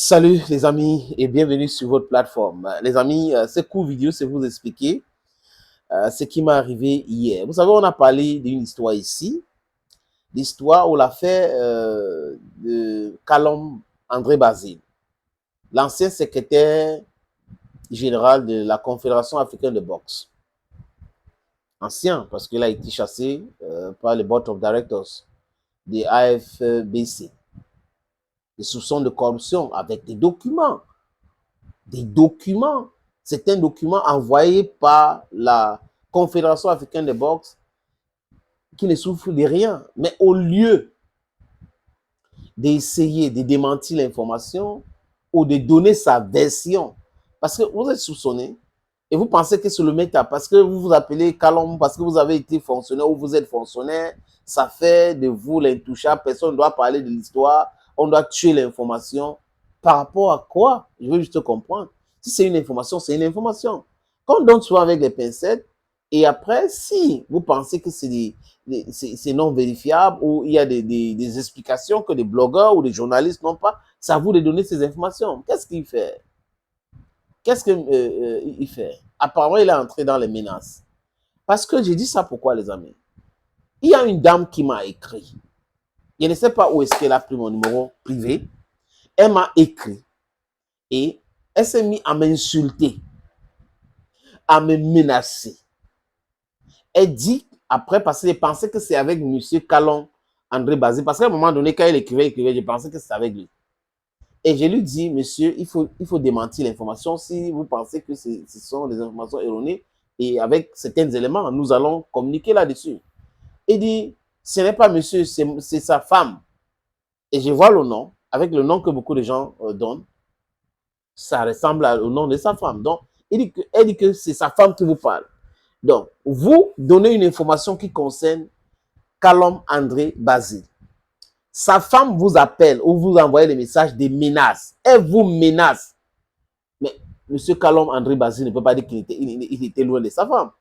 Salut les amis et bienvenue sur votre plateforme. Les amis, ce court vidéo, c'est vous expliquer ce qui m'est arrivé hier. Vous savez, on a parlé d'une histoire ici, l'histoire ou l'affaire de Kalom André Basile, l'ancien secrétaire général de la Confédération africaine de boxe. Ancien, parce qu'il a été chassé par le board of directors des AFBC. Des soupçons de corruption avec des documents. Des documents. C'est un document envoyé par la Confédération africaine de boxe qui ne souffre de rien. Mais au lieu d'essayer de démentir l'information ou de donner sa version, parce que vous êtes soupçonné et vous pensez que c'est le méta, parce que vous vous appelez Kalom, parce que vous avez été fonctionnaire ou vous êtes fonctionnaire, ça fait de vous l'intouchable, personne ne doit parler de l'histoire, on doit tuer l'information. Par rapport à quoi? Je veux juste comprendre. Si c'est une information, c'est une information. Quand on donne souvent avec les pincettes, et après, si vous pensez que c'est non vérifiable ou il y a des explications que des blogueurs ou des journalistes n'ont pas, c'est à vous de donner ces informations. Qu'est-ce qu'il fait? Qu'est-ce qu'il fait? Apparemment, il est entré dans les menaces. Parce que j'ai dit ça pourquoi, les amis? Il y a une dame qui m'a écrit. Je ne sais pas où est-ce qu'elle a pris mon numéro privé. Elle m'a écrit et elle s'est mise à m'insulter, à me menacer. Elle dit, après, parce qu'elle pensait que c'est avec M. Kalom André Basile, parce qu'à un moment donné, quand elle écrivait, je pensais que c'était avec lui. Et je lui dis, monsieur, il faut démentir l'information si vous pensez que ce sont des informations erronées. Et avec certains éléments, nous allons communiquer là-dessus. Il dit, ce n'est pas monsieur, c'est sa femme. Et je vois le nom, avec le nom que beaucoup de gens donnent, ça ressemble au nom de sa femme. Donc, elle dit que c'est sa femme qui vous parle. Donc, vous donnez une information qui concerne Kalom André Basile. Sa femme vous appelle ou vous envoyez des messages de menaces. Elle vous menace. Mais M. Kalom André Basile ne peut pas dire qu'il était loin de sa femme.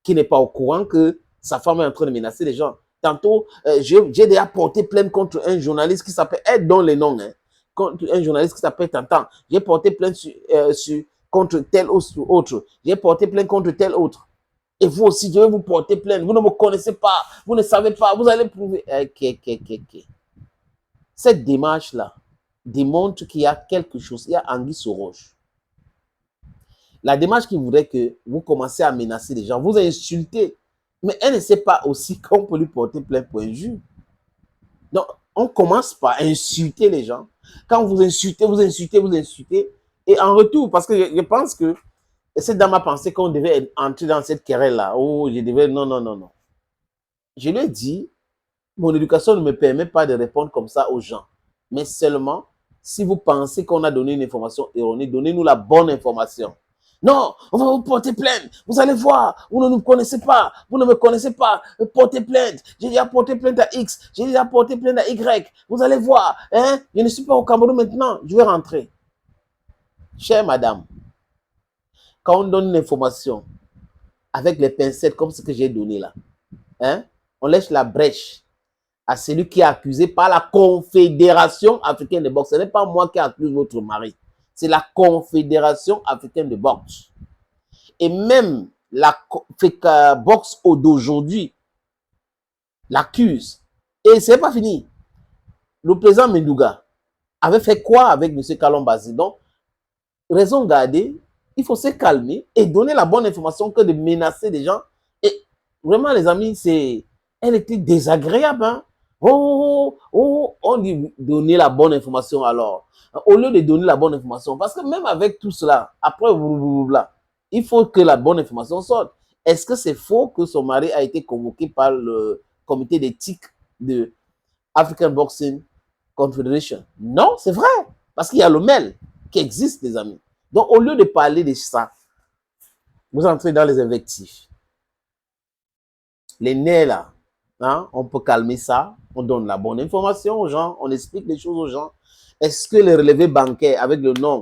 Qui n'est pas au courant que sa femme est en train de menacer les gens. Tantôt, j'ai déjà porté plainte contre un journaliste qui s'appelle, elle donne les noms, hein, contre un journaliste qui s'appelle Tantan. J'ai porté plainte contre tel autre. J'ai porté plainte contre tel autre. Et vous aussi, je vais vous porter plainte. Vous ne me connaissez pas, vous ne savez pas, vous allez prouver. Cette démarche-là démontre qu'il y a quelque chose, il y a anguille sous roche. La démarche qui voudrait que vous commencez à menacer les gens, vous insultez, mais elle ne sait pas aussi qu'on peut lui porter plainte pour injure. Donc, on commence par insulter les gens. Quand vous insultez, et en retour, parce que je pense que cette dame a pensé qu'on devait entrer dans cette querelle-là. Oh, je devais... Non, non, non, non. Je lui ai dit, mon éducation ne me permet pas de répondre comme ça aux gens. Mais seulement, si vous pensez qu'on a donné une information erronée, donnez-nous la bonne information. Non, on va vous porter plainte. Vous allez voir, vous ne nous connaissez pas, vous ne me connaissez pas. Portez plainte. J'ai déjà porté plainte à X, j'ai déjà porté plainte à Y. Vous allez voir, hein? Je ne suis pas au Cameroun maintenant, je vais rentrer. Chère madame, quand on donne une information avec les pincettes comme ce que j'ai donné là, hein, on laisse la brèche à celui qui est accusé par la Confédération africaine de boxe. Ce n'est pas moi qui accuse votre mari. C'est la Confédération africaine de boxe. Et même la boxe d'aujourd'hui l'accuse. Et ce n'est pas fini. Le président Mendouga avait fait quoi avec M. Kalom Basile? Donc, raison gardée, il faut se calmer et donner la bonne information que de menacer des gens. Et vraiment, les amis, elle était désagréable. Hein? On dit donner la bonne information alors. Au lieu de donner la bonne information, parce que même avec tout cela, après, il faut que la bonne information sorte. Est-ce que c'est faux que son mari a été convoqué par le comité d'éthique de African Boxing Confederation? Non, c'est vrai. Parce qu'il y a le mail qui existe, les amis. Donc, au lieu de parler de ça, vous entrez dans les invectifs. Les nerfs, là, hein, on peut calmer ça. On donne la bonne information aux gens. On explique les choses aux gens. Est-ce que les relevés bancaires avec le nom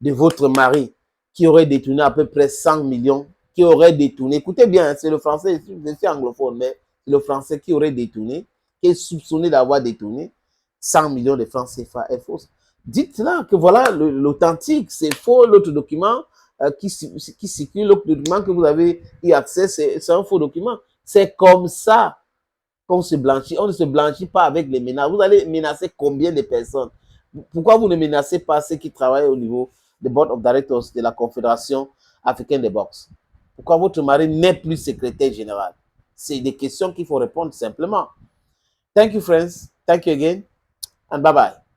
de votre mari qui aurait détourné à peu près 100 millions, qui aurait détourné, écoutez bien, c'est le français, je suis anglophone, mais c'est le français qui aurait détourné, qui est soupçonné d'avoir détourné 100 millions de francs CFA est fausse. Dites-là que voilà l'authentique, c'est faux, l'autre document qui circule, l'autre document que vous avez eu accès, c'est un faux document. C'est comme ça qu'on se blanchit. On ne se blanchit pas avec les menaces. Vous allez menacer combien de personnes? Pourquoi vous ne menacez pas ceux qui travaillent au niveau du Board of Directors de la Confédération africaine de boxe? Pourquoi votre mari n'est plus secrétaire général? C'est des questions qu'il faut répondre simplement. Thank you, friends. Thank you again. And bye-bye.